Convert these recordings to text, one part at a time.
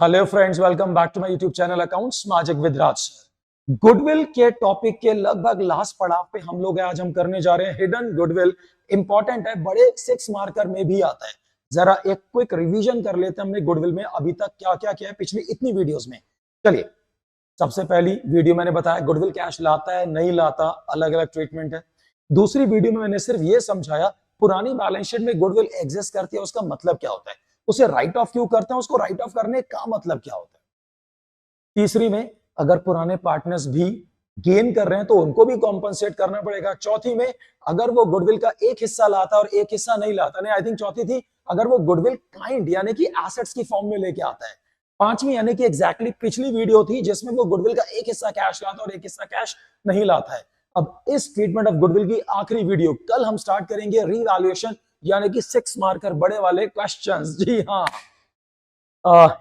Hello friends, welcome back to my YouTube channel accounts magic with Raj sir. Goodwill के topic के लगभग last पड़ाव पे हम लोग हैं। आज हम करने जा रहे हैं हिडन गुडविल। इंपॉर्टेंट है, बड़े 6 मार्कर में भी आता है। जरा एक क्विक रिवीजन कर लेते हैं हमने गुडविल में अभी तक क्या क्या किया है पिछली इतनी वीडियोस में। चलिए, सबसे पहली वीडियो मैंने बताया गुडविल कैश लाता है नहीं लाता, अलग अलग ट्रीटमेंट है। दूसरी वीडियो में मैंने सिर्फ ये समझाया पुरानी बैलेंस शीट में गुडविल एग्जिस्ट करती है, उसका मतलब क्या होता है, उसे राइट ऑफ क्यों करते हैं, उसको राइट ऑफ करने का मतलब क्या होता है। तीसरी में अगर पुराने पार्टनर्स भी गेन कर रहे हैं तो उनको भी कॉम्पनसेट करना पड़ेगा। चौथी में अगर वो गुडविल का एक हिस्सा लाता और एक हिस्सा नहीं लाता, नहीं आई थिंक चौथी थी, अगर वो गुडविल काइंड यानी कि एसेट्स की फॉर्म में लेके आता है। पांचवी यानी कि एग्जैक्टली पिछली वीडियो थी जिसमें वो गुडविल का एक हिस्सा कैश लाता और एक हिस्सा कैश नहीं लाता है। अब इस ट्रीटमेंट ऑफ गुडविल की आखिरी वीडियो कल हम स्टार्ट करेंगे रीवैल्यूएशन यानी कि 6 मार्कर बड़े वाले क्वेश्चंस। जी हाँ,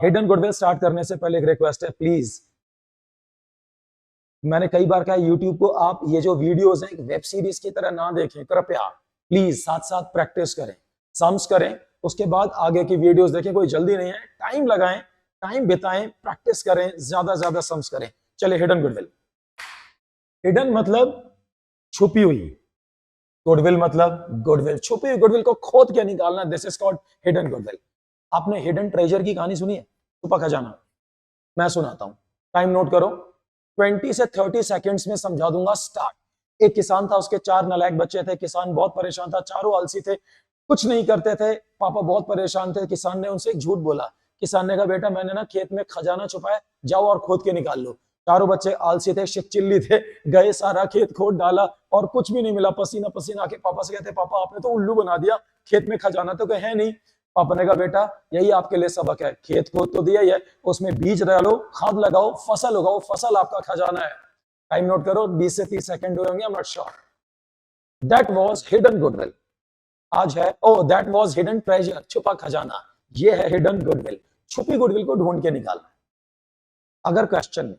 हिडन गुडविल स्टार्ट करने से पहले एक रिक्वेस्ट है, प्लीज मैंने कई बार कहा यूट्यूब को आप ये जो वीडियोस हैं एक वेब सीरीज की तरह ना देखें, कृपया प्लीज साथ साथ प्रैक्टिस करें, सम्स करें, उसके बाद आगे की वीडियोस देखें। कोई जल्दी नहीं है, टाइम लगाएं, टाइम बिताएं, प्रैक्टिस करें, ज्यादा सम्स करें। चलिए, हिडन गुडविल। हिडन मतलब छुपी हुई, गुडविल मतलब गुडविल, छुपी हुई गुडविल को खोद के निकालना, this is called hidden goodwill. आपने हिडन ट्रेजर की कहानी सुनी है, छुपा खजाना? मैं सुनाता हूं, टाइम नोट करो, 20 से 30 सेकंड्स में समझा दूंगा। स्टार्ट। एक किसान था, उसके 4 नालायक बच्चे थे। किसान बहुत परेशान था, चारों आलसी थे, कुछ नहीं करते थे। पापा बहुत परेशान थे। किसान ने उनसे एक झूठ बोला। किसान ने कहा, बेटा मैंने ना खेत में खजाना छुपाया, जाओ और खोद के निकाल लो। चारों बच्चे आलसी थे, शिकचिल्ली थे, गए, सारा खेत खोद डाला और कुछ भी नहीं मिला। पसीना पसीना आके पापा से कहते, पापा आपने तो उल्लू बना दिया, खेत में खजाना तो है नहीं। पापा ने कहा, बेटा यही आपके लिए सबक है, खेत खोद तो दिया ही है, उसमें बीज डालो, खाद लगाओ, फसल उगाओ, फसल आपका खजाना है। टाइम नोट करो, 20 से 30 सेकंड हुए होंगे, I am not sure. That was hidden goodwill. आज है, ओ दैट वाज हिडन ट्रेजर, छुपा खजाना। ये है हिडन गुडविल। छुपी गुडविल को ढूंढ के निकालना। अगर क्वेश्चन में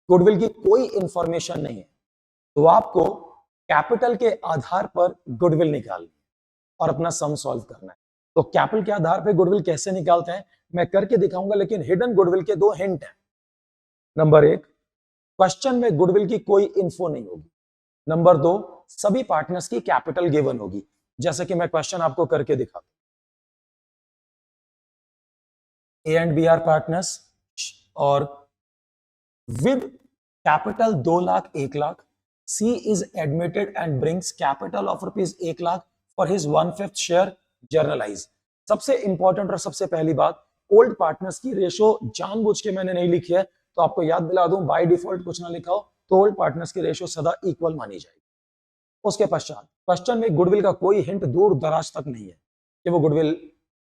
गुडविल की कोई इंफॉर्मेशन नहीं है तो आपको कैपिटल के आधार पर गुडविल निकालनी और अपना सम सॉल्व करना है। तो कैपिटल के आधार पर गुडविल कैसे निकालते हैं मैं करके दिखाऊंगा, लेकिन हिडन गुडविल के 2 हिंट हैं। नंबर 1, क्वेश्चन में गुडविल की कोई इंफो नहीं होगी। नंबर 2, सभी पार्टनर्स की कैपिटल गिवन होगी, जैसे कि मैं क्वेश्चन आपको करके दिखाता हूं। A and B are partners और with capital 2 lakh 1 lakh, C is admitted and brings capital of rupees 1 lakh for his 1/5 share journalise. सबसे इंपॉर्टेंट और सबसे पहली बात, ओल्ड पार्टनर्स की रेशो जानबूझ के मैंने नहीं लिखी है, तो आपको याद दिला दूं, बाय डिफॉल्ट कुछ ना लिखा हो तो ओल्ड पार्टनर्स की रेशो सदा इक्वल मानी जाएगी। उसके पश्चात क्वेश्चन में गुडविल का कोई हिंट दूर दराज तक नहीं है कि वो गुडविल,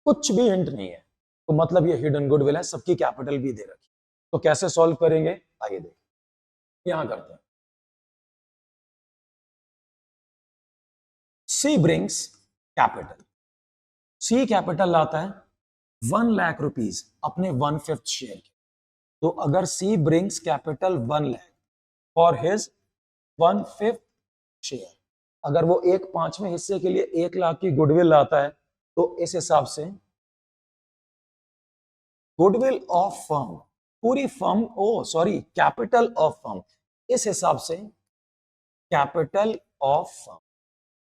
कुछ भी हिंट नहीं है, तो मतलब ये हिडन गुडविल है, सबकी कैपिटल भी दे रखी। तो कैसे सॉल्व करेंगे, आइए देखिए, यहां करते हैं। सी ब्रिंग्स कैपिटल, सी कैपिटल लाता है 1 लाख रुपीज अपने 1/5 शेयर के। तो अगर C brings capital 1 lakh for his 1/5 share, अगर वो 1/5वें हिस्से के लिए 1 लाख की गुडविल लाता है, तो इस हिसाब से गुडविल ऑफ फर्म, पूरी firm, oh sorry, capital of firm, इस हिसाब से कैपिटल ऑफ फर्म,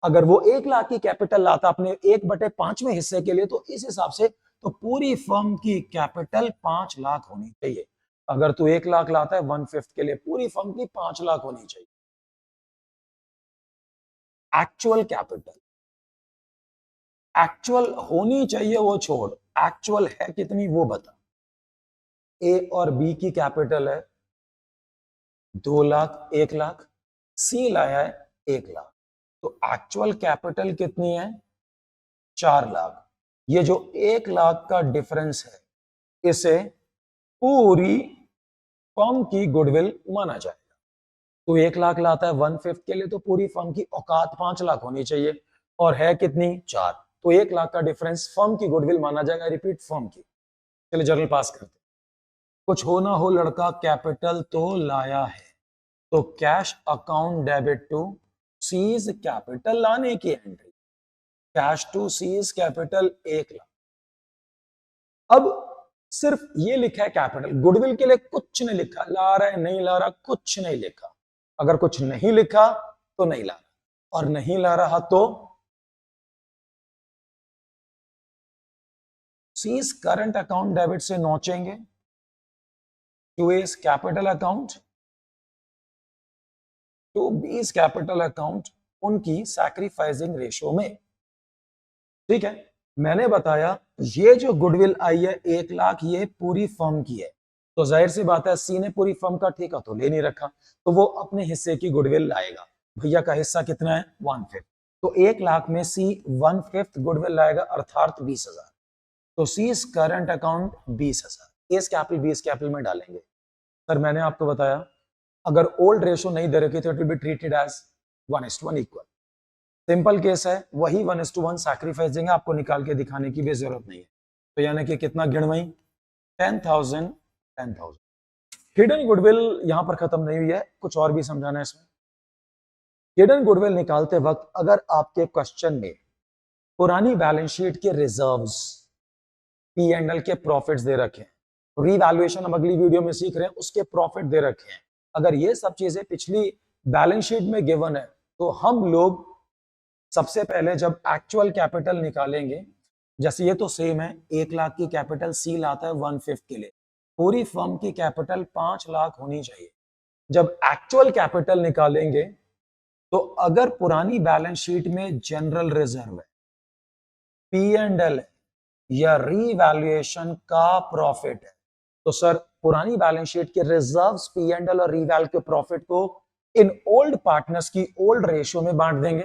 अगर वो 1 लाख की कैपिटल लाता अपने 1/5वें हिस्से के लिए, तो इस हिसाब से तो पूरी फर्म की कैपिटल 5 लाख होनी चाहिए। अगर तू 1 लाख लाता है 1/5 के लिए, पूरी फर्म की 5 लाख होनी चाहिए। एक्चुअल कैपिटल, एक्चुअल होनी चाहिए वो छोड़, एक्चुअल है कितनी वो बता। ए और बी की कैपिटल है 2 लाख 1 लाख, सी लाया है 1 लाख, तो एक्चुअल कैपिटल कितनी है 4 लाख। ये जो 1 लाख का डिफरेंस है, इसे पूरी फर्म की गुडविल माना जाएगा। तो 1 लाख लाता है 1/5 के लिए, तो पूरी फर्म की औकात 5 लाख होनी चाहिए, और है कितनी 4, तो 1 लाख का डिफरेंस फर्म की गुडविल माना जाएगा। रिपीट, फर्म की। चलिए जर्नल पास करते हैं। कुछ हो ना हो लड़का कैपिटल तो लाया है, तो cash account debit to C's capital लाने की entry, cash to C's capital 1 lakh. अब सिर्फ ये लिखा है कैपिटल, गुडविल के लिए कुछ नहीं लिखा, ला रहा है नहीं ला रहा, कुछ नहीं लिखा। अगर कुछ नहीं लिखा तो नहीं ला रहा, और नहीं ला रहा तो सीज करंट अकाउंट डेबिट से नोचेंगे to is capital account, to B is capital account उनकी सैक्रिफाइसिंग रेशो में। ठीक है, मैंने बताया ये जो गुडविल आई है 1 लाख, ये पूरी फर्म की है, तो जाहिर सी बात है सी ने पूरी फर्म का ठेका तो ले नहीं रखा, तो वो अपने हिस्से की गुडविल लाएगा। भैया का हिस्सा कितना है? 1/5, तो 1 लाख में सी 1/5 गुडविल लाएगा, अर्थात 20,000। तो C is current account 20,000, as capital B is capital में डालेंगे। सर मैंने आपको बताया अगर ओल्ड रेशो नहीं दे रखी तो it will be treated as 1:1 equal. Simple case है, वही 1:1 सैक्रिफाइस देंगे, आपको निकाल के दिखाने की भी जरूरत नहीं है। तो यानी कि कितना गिनवाई? 10,000 10,000। हिडन गुडविल यहां पर खत्म नहीं हुई है, कुछ और भी समझाना है इसमें। हिडन गुडविल निकालते वक्त अगर आपके क्वेश्चन में पुरानी बैलेंस शीट के रिजर्व्स, P&L के प्रॉफिट्स दे रखे हैं, रीवैल्यूएशन हम अगली वीडियो में सीख रहे हैं, उसके प्रॉफिट दे रखे हैं, अगर ये सब चीजें पिछली बैलेंस शीट में गिवन है, तो हम लोग सबसे पहले जब एक्चुअल कैपिटल निकालेंगे, जैसे ये तो सेम है, 1 लाख की कैपिटल सी लाता है 1/5 के लिए, पूरी फर्म की कैपिटल 5 लाख होनी चाहिए। जब एक्चुअल कैपिटल निकालेंगे तो अगर पुरानी बैलेंस शीट में जनरल रिजर्व है, P&L है या रीवैल्यूएशन का प्रॉफिट है, तो सर पुरानी बैलेंस शीट के रिजर्व्स, P&L और रीवैल के प्रॉफिट को इन ओल्ड पार्टनर्स की ओल्ड रेशियो में बांट देंगे।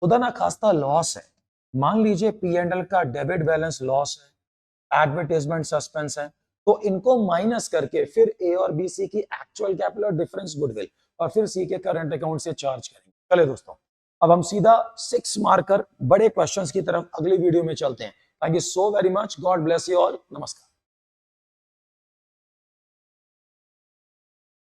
खुदा ना खास्ता लॉस है, मान लीजिए P&L का डेबिट बैलेंस लॉस है, एडवर्टाइजमेंट सस्पेंस है, तो इनको माइनस करके फिर ए और बी सी की एक्चुअल कैपिटल और डिफरेंस गुडविल और फिर सी के करंट अकाउंट से चार्ज करेंगे। चले दोस्तों, अब हम सीधा 6 मार्कर बड़े क्वेश्चंस की तरफ अगली वीडियो में चलते हैं। Thank you so very much, God bless you all, नमस्कार।